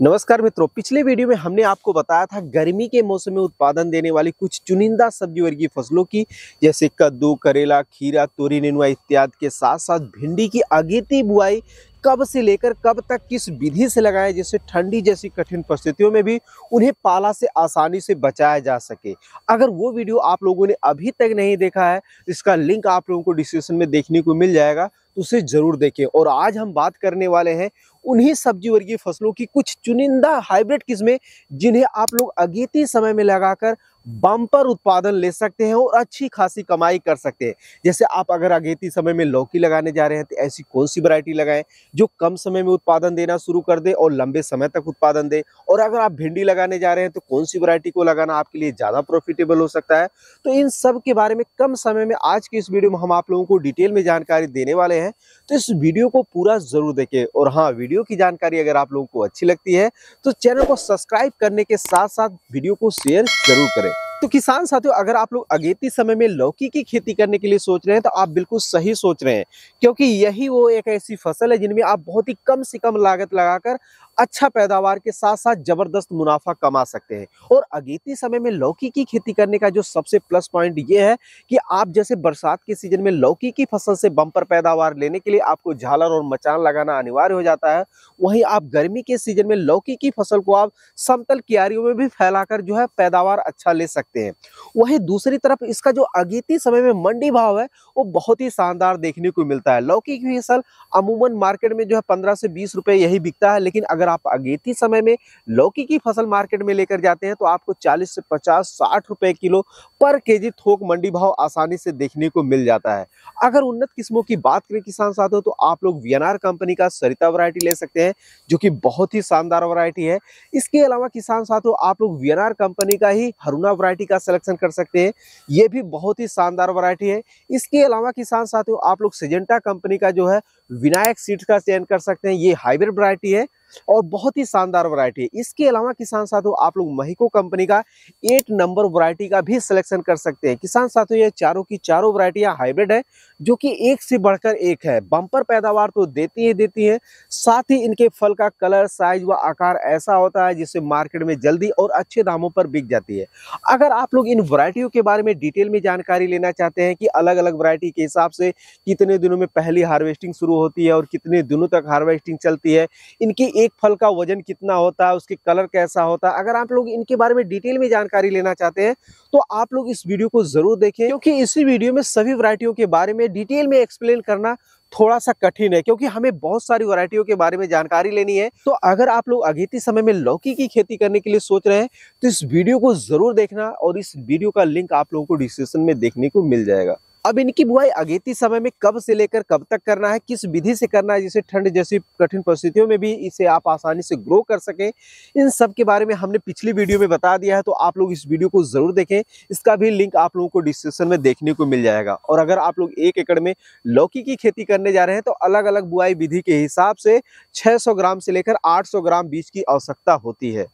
नमस्कार मित्रों, पिछले वीडियो में हमने आपको बताया था गर्मी के मौसम में उत्पादन देने वाली कुछ चुनिंदा सब्जी वर्गीय फसलों की, जैसे कद्दू, करेला, खीरा, तोरी, नेनुआ इत्यादि के साथ साथ भिंडी की अगेती बुआई कब से लेकर कब तक किस विधि से लगाएं, जिससे ठंडी जैसी कठिन परिस्थितियों में भी उन्हें पाला से आसानी से बचाया जा सके। अगर वो वीडियो आप लोगों ने अभी तक नहीं देखा है, इसका लिंक आप लोगों को डिस्क्रिप्शन में देखने को मिल जाएगा, तो उसे जरूर देखें। और आज हम बात करने वाले हैं उन्हीं सब्जी वर्गीय फसलों की कुछ चुनिंदा हाइब्रिड किस्में, जिन्हें आप लोग अगेती समय में लगाकर बम्पर उत्पादन ले सकते हैं और अच्छी खासी कमाई कर सकते हैं। जैसे आप अगर अगेती समय में लौकी लगाने जा रहे हैं तो ऐसी कौन सी वैरायटी लगाएं जो कम समय में उत्पादन देना शुरू कर दे और लंबे समय तक उत्पादन दे। और अगर आप भिंडी लगाने जा रहे हैं तो कौन सी वैरायटी को लगाना आपके लिए ज़्यादा प्रॉफिटेबल हो सकता है। तो इन सब के बारे में कम समय में आज की इस वीडियो में हम आप लोगों को डिटेल में जानकारी देने वाले हैं, तो इस वीडियो को पूरा जरूर देखें। और हाँ, वीडियो की जानकारी अगर आप लोगों को अच्छी लगती है तो चैनल को सब्सक्राइब करने के साथ साथ वीडियो को शेयर जरूर करें। तो किसान साथियों, अगर आप लोग अगेती समय में लौकी की खेती करने के लिए सोच रहे हैं तो आप बिल्कुल सही सोच रहे हैं, क्योंकि यही वो एक ऐसी फसल है जिनमें आप बहुत ही कम से कम लागत लगाकर अच्छा पैदावार के साथ साथ जबरदस्त मुनाफा कमा सकते हैं। और अगेती समय में लौकी की खेती करने का जो सबसे प्लस पॉइंट ये है कि आप जैसे बरसात के सीजन में लौकी की फसल से बम्पर पैदावार लेने के लिए आपको झालर और मचान लगाना अनिवार्य हो जाता है, वहीं आप गर्मी के सीजन में लौकी की फसल को आप समतल क्यारियों में भी फैलाकर जो है पैदावार अच्छा ले सकते हैं। वहीं दूसरी तरफ इसका जो अगेती समय में मंडी भाव है वो बहुत ही शानदार देखने को मिलता है। लौकी की फसल अमूमन मार्केट में जो है 15 से 20 रुपए यही बिकता है, लेकिन अगर आप अगेती समय में लौकी की फसल मार्केट में लेकर जाते हैं तो आपको 40 से 50-60 रुपए किलो पर केजी थोक मंडी भाव आसानी से देखने को मिल जाता है। अगर उन्नत किस्मों की बात करें किसान साथियों, तो आप लोग वीएनआर कंपनी का सरिता वैरायटी ले सकते हैं, जो कि बहुत ही शानदार वैरायटी है। इसके अलावा किसान साथियों, आप लोग वीएनआर कंपनी का ही हरुणा वैरायटी का सिलेक्शन कर सकते हैं, ये भी बहुत ही शानदार वैरायटी है। इसके अलावा किसान साथियों, आप लोग सिजेंटा कंपनी का जो है विनायक सीड्स का चयन कर सकते हैं, ये हाइब्रिड वैरायटी है और बहुत ही शानदार वैरायटी है। इसके अलावा किसान साथियों, आप लोग महिको कंपनी का 8 नंबर वैरायटी का भी सिलेक्शन कर सकते हैं। किसान साथियों, ये चारों की चारों वैरायटियां हाइब्रिड है, जो कि एक से बढ़कर एक है। बम्पर पैदावार तो देती है, साथ ही इनके फल का कलर, साइज व आकार ऐसा होता है जिससे मार्केट में जल्दी और अच्छे दामों पर बिक जाती है। अगर आप लोग इन वैरायटियों के बारे में डिटेल में जानकारी लेना चाहते हैं कि अलग अलग वैरायटी के हिसाब से कितने दिनों में पहली हार्वेस्टिंग शुरू होती है और कितने दिनों तक हार्वेस्टिंग चलती है, इनकी एक फल का वजन कितना होता है, उसके कलर कैसा होता है, अगर आप लोग इनके बारे में डिटेल में जानकारी लेना चाहते हैं तो आप लोग इस वीडियो को जरूर देखें, क्योंकि इसी वीडियो में सभी वैरायटियों के बारे में डिटेल में एक्सप्लेन करना थोड़ा सा कठिन है, क्योंकि हमें बहुत सारी वैरायटियों के बारे में जानकारी लेनी है। तो अगर आप लोग अगेती समय में लौकी की खेती करने के लिए सोच रहे हैं तो इस वीडियो को जरूर देखना, और इस वीडियो का लिंक आप लोगों को डिस्क्रिप्शन में देखने को मिल जाएगा। अब इनकी बुआई अगेती समय में कब से लेकर कब तक करना है, किस विधि से करना है, जिससे ठंड जैसी कठिन परिस्थितियों में भी इसे आप आसानी से ग्रो कर सकें, इन सब के बारे में हमने पिछली वीडियो में बता दिया है। तो आप लोग इस वीडियो को जरूर देखें, इसका भी लिंक आप लोगों को डिस्क्रिप्शन में देखने को मिल जाएगा। और अगर आप लोग 1 एकड़ में लौकी की खेती करने जा रहे हैं तो अलग अलग बुआई विधि के हिसाब से 600 ग्राम से लेकर 800 ग्राम बीज की आवश्यकता होती है।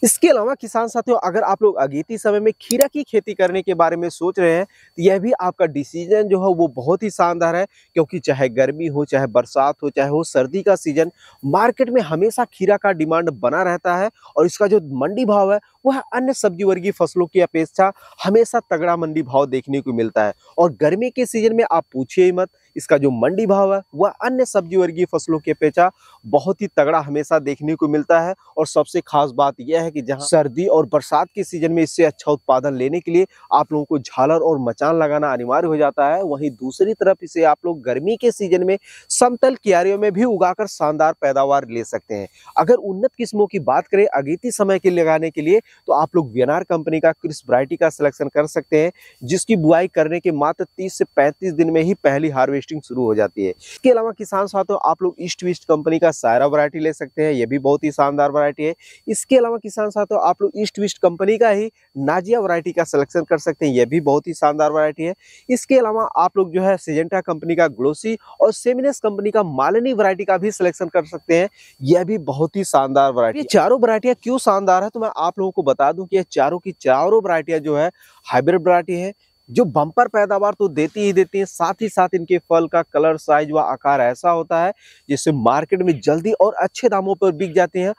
इसके अलावा किसान साथियों, अगर आप लोग अगेती समय में खीरा की खेती करने के बारे में सोच रहे हैं तो यह भी आपका डिसीजन जो है वो बहुत ही शानदार है, क्योंकि चाहे गर्मी हो, चाहे बरसात हो, चाहे हो सर्दी का सीजन, मार्केट में हमेशा खीरा का डिमांड बना रहता है और इसका जो मंडी भाव है वह अन्य सब्जी वर्गीय फसलों की अपेक्षा हमेशा तगड़ा मंडी भाव देखने को मिलता है। और गर्मी के सीजन में आप पूछिए ही मत, इसका जो मंडी भाव है वह अन्य सब्जी वर्गीय फसलों की अपेक्षा बहुत ही तगड़ा हमेशा देखने को मिलता है। और सबसे खास बात यह है कि जहां सर्दी और बरसात के सीजन में इससे अच्छा उत्पादन लेने के लिए आप लोगों को झालर और मचान लगाना अनिवार्य हो जाता है, वहीं दूसरी तरफ इसे आप लोग गर्मी के सीजन में समतल क्यारियों में भी उगाकर शानदार पैदावार ले सकते हैं। अगर उन्नत किस्मों की बात करें अगेती समय के लगाने के लिए तो आप लोग वीएनआर कंपनी का क्रिस्प वैरायटी का सिलेक्शन कर सकते हैं, जिसकी बुआई करने के मात्र 30 से 35 दिन में ही पहली हार्वेस्टिंग शुरू हो जाती है। इसके अलावा किसान साथियों, आप लोग ईस्ट वेस्ट कंपनी का सायरा वैरायटी ले सकते हैं, यह भी बहुत ही शानदार वैरायटी है। इसके अलावा किसान साथियों, आप लोग ईस्ट वेस्ट कंपनी का ही नाजिया वैरायटी का सिलेक्शन कर सकते हैं, यह भी बहुत ही शानदार वैरायटी है। इसके अलावा आप लोग जो है सिजेंटा कंपनी का ग्लोसी और सेमिनस कंपनी का मालिनी वैरायटी का भी सिलेक्शन कर सकते हैं, यह भी बहुत ही शानदार वैरायटी। ये चारों वैरायटियां क्यों शानदार है तो मैं आप लोगों को बता दूं कि ये चारों की चारों वैरायटियां जो है हाइब्रिड वैरायटी है, जो बम्पर पैदावार तो देती ही देती है, साथ ही साथ इनके फल का कलर, साइज व आकार ऐसा होता है जिससे मार्केट में जल्दी और अच्छे दामों पर बिक जाते हैं।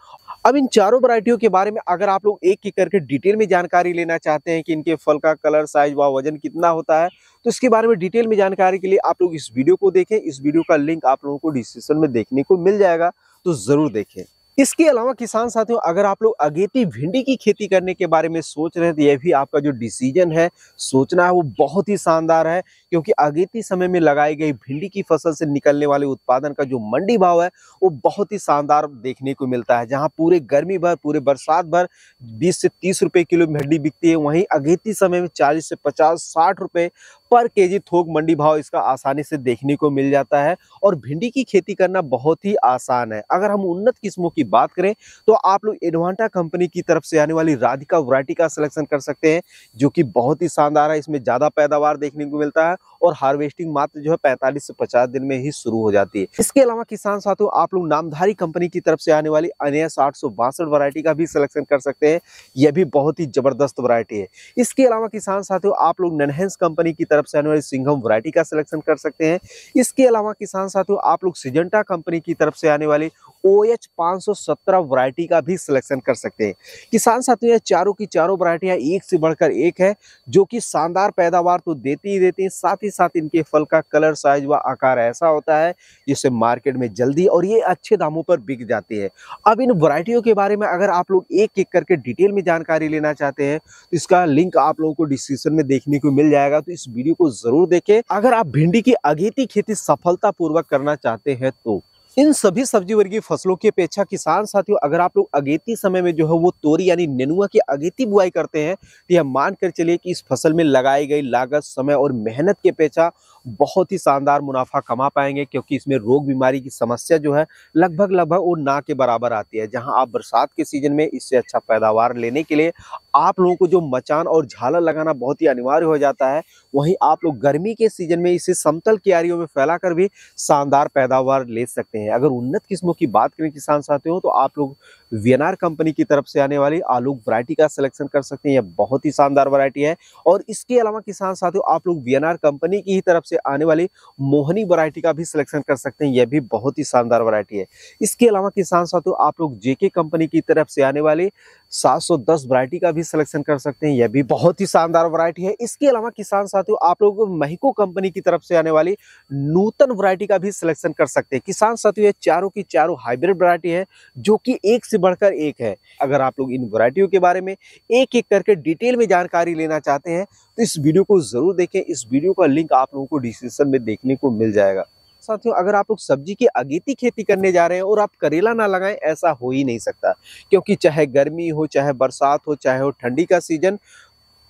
अब इन चारों वैरायटियों के बारे में अगर आप लोग एक एक करके डिटेल में जानकारी लेना चाहते हैं कि इनके फल का कलर, साइज व वजन कितना होता है, तो इसके बारे में डिटेल में जानकारी के लिए आप लोग इस वीडियो को देखें। इस वीडियो का लिंक आप लोगों को डिस्क्रिप्शन में देखने को मिल जाएगा, तो जरूर देखें। इसके अलावा किसान साथियों, अगर आप लोग अगेती भिंडी की खेती करने के बारे में सोच रहे हैं तो यह भी आपका जो डिसीजन है, सोचना है, वो बहुत ही शानदार है। क्योंकि अगेती समय में लगाई गई भिंडी की फसल से निकलने वाले उत्पादन का जो मंडी भाव है वो बहुत ही शानदार देखने को मिलता है। जहां पूरे गर्मी भर, पूरे बरसात भर 20 से 30 रुपए किलो भिंडी बिकती है, वहीं अगेती समय में 40 से 50, 60 रुपए पर केजी थोक मंडी भाव इसका आसानी से देखने को मिल जाता है। और भिंडी की खेती करना बहुत ही आसान है। अगर हम उन्नत किस्मों की बात करें तो आप लोग एडवांटा कंपनी की तरफ से आने वाली राधिका वैरायटी का सिलेक्शन कर सकते हैं, जो कि बहुत ही शानदार है। इसमें ज्यादा पैदावार देखने को मिलता है और हार्वेस्टिंग मात्र जो है 45 से 50 दिन में ही शुरू हो जाती है। इसके अलावा किसान साथियों, आप लोग नामधारी कंपनी की तरफ से आने वाली अनयस 862 वैरायटी का भी सिलेक्शन कर सकते हैं। यह भी बहुत ही जबरदस्त वैरायटी है। इसके अलावा किसान साथियों, आप लोग ननहेंस कंपनी की तरफ से आने वाली सिंघम वैरायटी का सिलेक्शन कर सकते हैं। इसके अलावा किसान साथियों, आप लोग सिजेंटा कंपनी की तरफ से आने वाली OH 517 वैरायटी का भी सिलेक्शन कर सकते हैं। किसान साथियों, चारों की चारों वैरायटियां एक से बढ़कर एक है, जो कि शानदार पैदावार तो देती ही देती है, साथ ही साथ इनके फल का कलर, साइज व आकार ऐसा होता है जिससे मार्केट में जल्दी और ये अच्छे दामों पर बिक जाती है। अब इन वैरायटियों के बारे में अगर आप लोग एक एक करके डिटेल में जानकारी लेना चाहते हैं तो इसका लिंक आप लोगों को डिस्क्रिप्शन में देखने को मिल जाएगा, तो इस वीडियो को जरूर देखें। अगर आप भिंडी की अगेती खेती सफलतापूर्वक करना चाहते हैं तो इन सभी सब्जी वर्गीय फसलों की अपेक्षा किसान साथियों, अगर आप लोग अगेती समय में जो है वो तोरी यानी नेनुआ की अगेती बुआई करते हैं तो यह मान कर चलिए कि इस फसल में लगाई गई लागत, समय और मेहनत की अपेक्षा बहुत ही शानदार मुनाफा कमा पाएंगे। क्योंकि इसमें रोग बीमारी की समस्या जो है लगभग वो ना के बराबर आती है। जहां आप बरसात के सीजन में इससे अच्छा पैदावार लेने के लिए आप लोगों को जो मचान और झालर लगाना बहुत ही अनिवार्य हो जाता है, वहीं आप लोग गर्मी के सीजन में इसे समतल क्यारियों में फैलाकर भी शानदार पैदावार ले सकते हैं। अगर उन्नत किस्मों की बात करें किसान साथियों, तो आप लोग वीएनआर कंपनी की तरफ से आने वाली आलू वैरायटी का सिलेक्शन कर सकते हैं। यह बहुत ही शानदार वैरायटी है। और इसके अलावा किसान साथियों, आप लोग वीएनआर कंपनी की ही तरफ से आने वाली मोहनी वैरायटी का भी सिलेक्शन कर सकते हैं। यह भी बहुत ही शानदार वैरायटी है। इसके अलावा किसान साथियों, आप लोग जेके कंपनी की तरफ से आने वाली 710 वैरायटी का भी सिलेक्शन कर सकते हैं। यह भी बहुत ही शानदार वैरायटी है। इसके अलावा किसान साथियों, आप लोग महिको कंपनी की तरफ से आने वाली नूतन वैरायटी का भी सिलेक्शन कर सकते हैं। किसान साथियों, ये चारों की चारों हाइब्रिड वैरायटी है, जो कि एक से बढ़कर एक है। अगर आप लोग इन वैरायटियों के बारे में एक एक करके डिटेल में जानकारी लेना चाहते हैं तो इस वीडियो को जरूर देखें। इस वीडियो का लिंक आप लोगों को डिस्क्रिप्शन में देखने को मिल जाएगा। साथियों, अगर आप लोग सब्जी की अगेती खेती करने जा रहे हैं और आप करेला ना लगाएं, ऐसा हो ही नहीं सकता। क्योंकि चाहे गर्मी हो, चाहे बरसात हो, चाहे हो ठंडी का सीजन,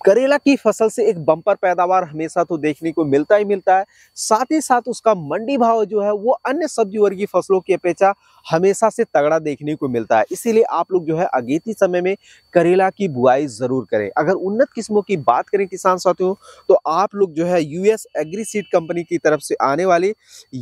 करेला की फसल से एक बम्पर पैदावार हमेशा तो देखने को मिलता ही मिलता है। साथ ही साथ उसका मंडी भाव जो है वो अन्य सब्जी वर्गीय फसलों की अपेक्षा हमेशा से तगड़ा देखने को मिलता है। इसीलिए आप लोग जो है अगेती समय में करेला की बुआई जरूर करें। अगर उन्नत किस्मों की बात करें किसान साथियों, तो आप लोग जो है US एग्री सीड कंपनी की तरफ से आने वाली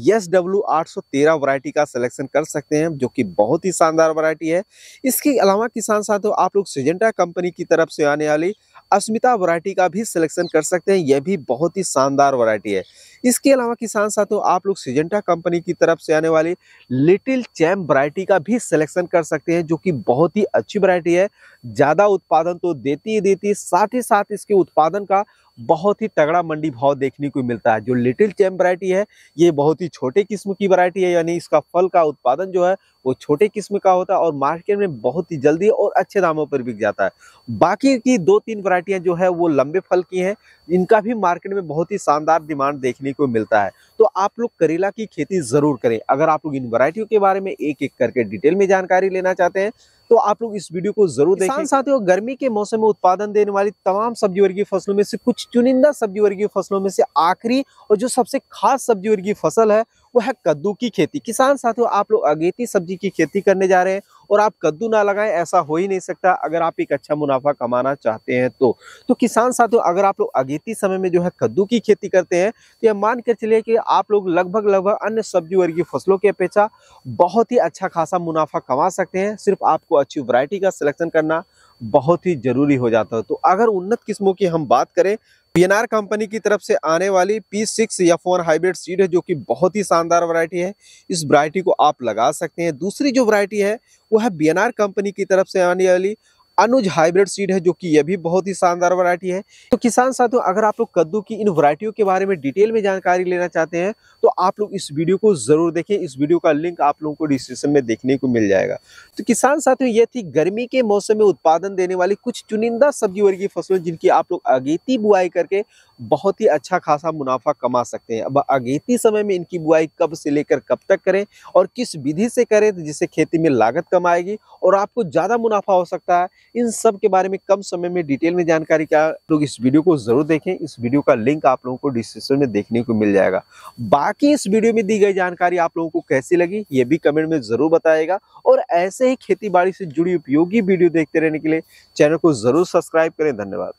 SW 813 वैरायटी का सिलेक्शन कर सकते हैं, जो कि बहुत ही शानदार वैरायटी है। इसके अलावा किसान साथियों, आप लोग सिजेंटा कंपनी की तरफ से आने वाली अस्मिता वैरायटी का भी सिलेक्शन कर सकते हैं। यह भी बहुत ही शानदार वैरायटी है। इसके अलावा किसान साथियों, आप लोग सिजेंटा कंपनी की तरफ से आने वाली लिटिल चैम्प वैरायटी का भी सिलेक्शन कर सकते हैं, जो कि बहुत ही अच्छी वैरायटी है। ज्यादा उत्पादन तो देती ही देती है, साथ ही साथ इसके उत्पादन का बहुत ही तगड़ा मंडी भाव देखने को मिलता है। जो लिटिल चैम्प वैरायटी है, ये बहुत ही छोटे किस्म की वैरायटी है, यानी इसका फल का उत्पादन जो है वो छोटे किस्म का होता है और मार्केट में बहुत ही जल्दी और अच्छे दामों पर बिक जाता है। बाकी की 2-3 वैरायटियां जो है वो लंबे फल की हैं, इनका भी मार्केट में बहुत ही शानदार डिमांड देखने को मिलता है। तो आप लोग करेला की खेती जरूर करें। अगर आप लोग इन वैरायटियों के बारे में एक एक करके डिटेल में जानकारी लेना चाहते हैं तो आप लोग इस वीडियो को जरूर देखें। साथियों, गर्मी के मौसम में उत्पादन देने वाली तमाम सब्जी वर्गीय फसलों में से कुछ चुनिंदा सब्जी वर्गीय फसलों में से आखिरी और जो सबसे खास सब्जी वर्गीय फसल है वो है कद्दू की खेती। किसान साथियों, आप लोग अगेती सब्जी की खेती करने जा रहे हैं और आप कद्दू ना लगाएं, ऐसा हो ही नहीं सकता। अगर आप एक अच्छा मुनाफा कमाना चाहते हैं तो किसान साथियों, अगर आप लोग अगेती समय में जो है कद्दू की खेती करते हैं तो यह मान कर चलिए कि आप लोग लगभग अन्य सब्जी वर्गीय फसलों की अपेक्षा बहुत ही अच्छा खासा मुनाफा कमा सकते हैं। सिर्फ आपको अच्छी वैरायटी का सिलेक्शन करना बहुत ही जरूरी हो जाता है। तो अगर उन्नत किस्मों की हम बात करें, बीएनआर कंपनी की तरफ से आने वाली P6 F1 हाइब्रिड सीड है, जो कि बहुत ही शानदार वैरायटी है। इस वैरायटी को आप लगा सकते हैं। दूसरी जो वैरायटी है वो है बीएनआर कंपनी की तरफ से आने वाली अनुज हाइब्रिड सीड है, जो कि यह भी बहुत ही शानदार वैरायटी है। तो किसान साथियों, अगर आप लोग कद्दू की इन वैरायटियों के बारे में डिटेल में जानकारी लेना चाहते हैं तो आप लोग इस वीडियो को जरूर देखें। इस वीडियो का लिंक आप लोगों को डिस्क्रिप्शन में देखने को मिल जाएगा। तो किसान साथियों, ये थी गर्मी के मौसम में उत्पादन देने वाली कुछ चुनिंदा सब्जी वर्गीय फसलों जिनकी आप लोग अगेती बुआई करके बहुत ही अच्छा खासा मुनाफा कमा सकते हैं। अब अगेती समय में इनकी बुआई कब से लेकर कब तक करें और किस विधि से करें जिससे खेती में लागत कम आएगी और आपको ज्यादा मुनाफा हो सकता है, इन सब के बारे में कम समय में डिटेल में जानकारी क्या लोग इस वीडियो को जरूर देखें। इस वीडियो का लिंक आप लोगों को डिस्क्रिप्शन में देखने को मिल जाएगा। बाकी इस वीडियो में दी गई जानकारी आप लोगों को कैसी लगी ये भी कमेंट में जरूर बताइएगा और ऐसे ही खेती बाड़ी से जुड़ी उपयोगी वीडियो देखते रहने के लिए चैनल को जरूर सब्सक्राइब करें। धन्यवाद।